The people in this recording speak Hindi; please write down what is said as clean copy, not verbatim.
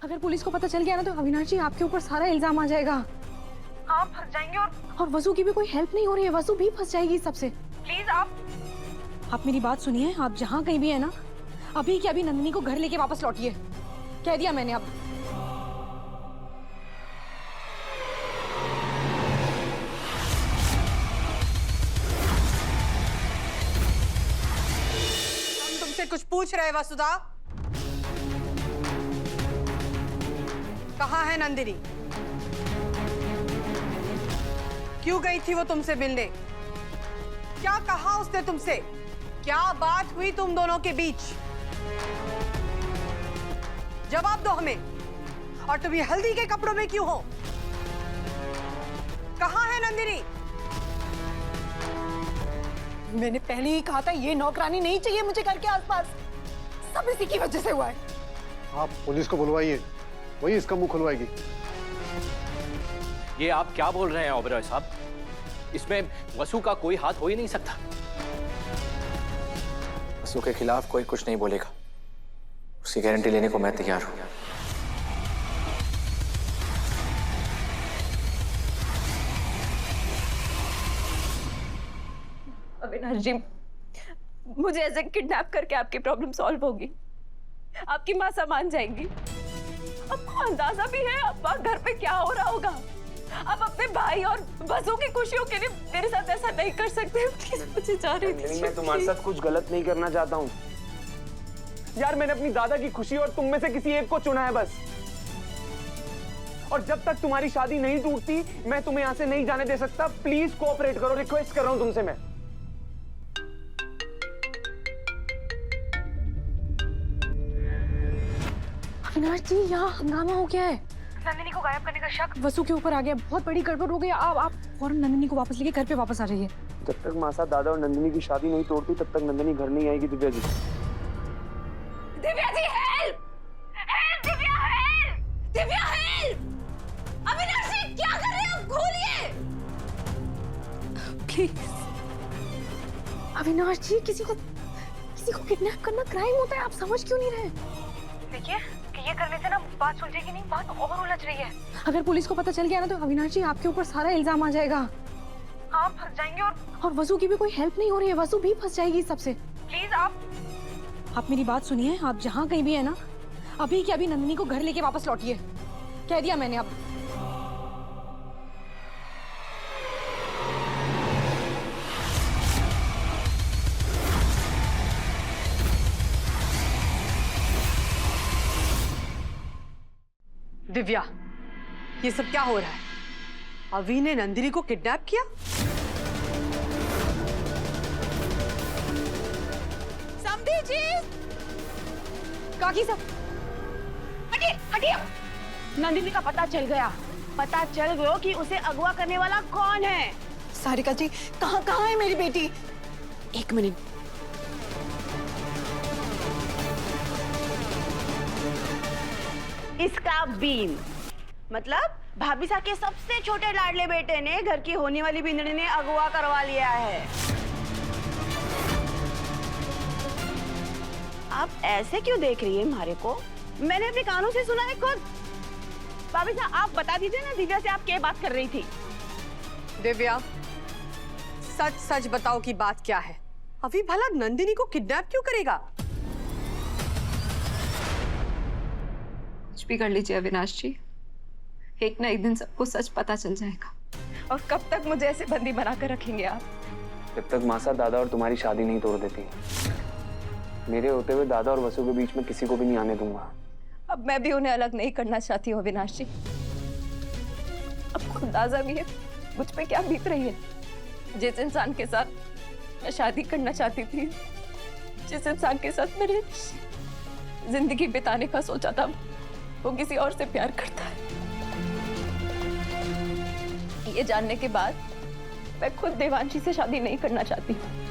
अगर पुलिस को पता चल गया ना तो अविनाश जी आपके ऊपर सारा इल्जाम आ जाएगा। आप फंस जाएंगे और वसु की भी कोई हेल्प नहीं हो रही है, वसु भी फंस जाएगी सबसे। प्लीज आप मेरी बात सुनिए, आप जहाँ कहीं भी है ना, अभी के अभी नंदिनी को घर लेके वापस लौटिए। कह दिया मैंने। अब हम तुमसे कुछ पूछ रहे वसुधा। कहाँ है नंदिनी? क्यों गई थी वो तुमसे मिलने? क्या कहा उसने तुमसे? क्या बात हुई तुम दोनों के बीच? जवाब दो हमें। और तुम ये हल्दी के कपड़ों में क्यों हो? कहाँ है नंदिनी? मैंने पहले ही कहा था ये नौकरानी नहीं चाहिए मुझे घर के आसपास। सब इसी की वजह से हुआ है। आप पुलिस को बुलवाइए, वही इसका मुंह खुलवाएगी। ये आप क्या बोल रहे हैं ओबेरॉय साहब? इसमें वसु का कोई हाथ हो ही नहीं सकता। वसु के खिलाफ कोई कुछ नहीं बोलेगा, उसकी गारंटी लेने को मैं तैयार हूं। अविनाश जी, मुझे ऐसे किडनैप करके आपकी प्रॉब्लम सॉल्व होगी, आपकी माँ मान जाएंगी। आपको अंदाजा भी है अब घर पे क्या हो रहा होगा। आप अपने भाई और वसु की खुशियों के लिए मेरे साथ ऐसा नहीं कर सकते। प्लीज मुझे जाने दीजिए। मैं तुम्हारे साथ कुछ गलत नहीं करना चाहता हूँ यार। मैंने अपनी दादा की खुशी और तुम में से किसी एक को चुना है बस। और जब तक तुम्हारी शादी नहीं टूटती मैं तुम्हें यहाँ से नहीं जाने दे सकता। प्लीज कोऑपरेट करो, रिक्वेस्ट कर रहा हूँ तुमसे मैं। अविनाश जी यहाँ हंगामा हो गया है। नंदिनी को गायब करने का शक वसु के ऊपर आ गया। बहुत बड़ी गड़बड़ हो गई। आप फौरन नंदिनी को वापस लेके घर पे वापस आ जाइए। जब तक मासा दादा और नंदिनी की शादी नहीं तोड़ती तब तक नंदिनी घर नहीं आएगी। Divya ji, Divya ji help! Help Divya, help! Divya help! Avinash ji क्या कर रहे हो? खोलिए प्लीज। अविनाश जी किसी को किडनैप करना क्राइम होता है, आप समझ क्यों नहीं रहे? देखिए कि ये करने से ना बात सुलझेगी नहीं, बात और उलझ रही है। अगर पुलिस को पता चल गया ना तो अविनाश जी आपके ऊपर सारा इल्जाम आ जाएगा। आप फंस जाएंगे और वसु की भी कोई हेल्प नहीं हो रही है, वसु भी फंस जाएगी सबसे। प्लीज आप मेरी बात सुनिए, आप जहाँ कहीं भी है ना, अभी के अभी नंदिनी को घर लेके वापस लौटिए। कह दिया मैंने। अब दिव्या, ये सब क्या हो रहा है? अवी ने नंदिनी को किडनैप किया? समधी जी! काकी सब हटिए, हटिए! नंदिनी का पता चल गया कि उसे अगवा करने वाला कौन है। सारिका जी कहाँ है मेरी बेटी? एक मिनट। इसका बीन मतलब भाभी साहब के सबसे छोटे लाडले बेटे ने घर की होने वाली बिंदनी ने अगवा करवा लिया है। आप ऐसे क्यों देख रही है हमारे को? मैंने अपने कानों से सुना है खुद। भाभी साहब आप बता दीजिए ना दिव्या से आप क्या बात कर रही थी? दिव्या, सच सच बताओ कि बात क्या है? अभी भला नंदिनी को किडनैप क्यों करेगा? कुछ भी कर लीजिए अविनाश जी, एक ना एक दिन सबको सच पता चल जाएगा। और कब तक मुझे ऐसे बंदी बनाकर रखेंगे आप? जब तक मासा दादा और तुम्हारी शादी नहीं तोड़ देती। मेरे होते हुए दादा और वसु के बीच में किसी को भी नहीं आने दूंगा। अब मैं भी उन्हें अलग नहीं करना चाहती हूँ अविनाश जी। आपको अंदाजा भी है मुझ पे क्या बीत रही है। जिस इंसान के साथ मैं शादी करना चाहती थी, जिस इंसान के साथ मेरे जिंदगी बिताने का सोचा था, वो किसी और से प्यार करता है। ये जानने के बाद मैं खुद देवांशी से शादी नहीं करना चाहती हूँ।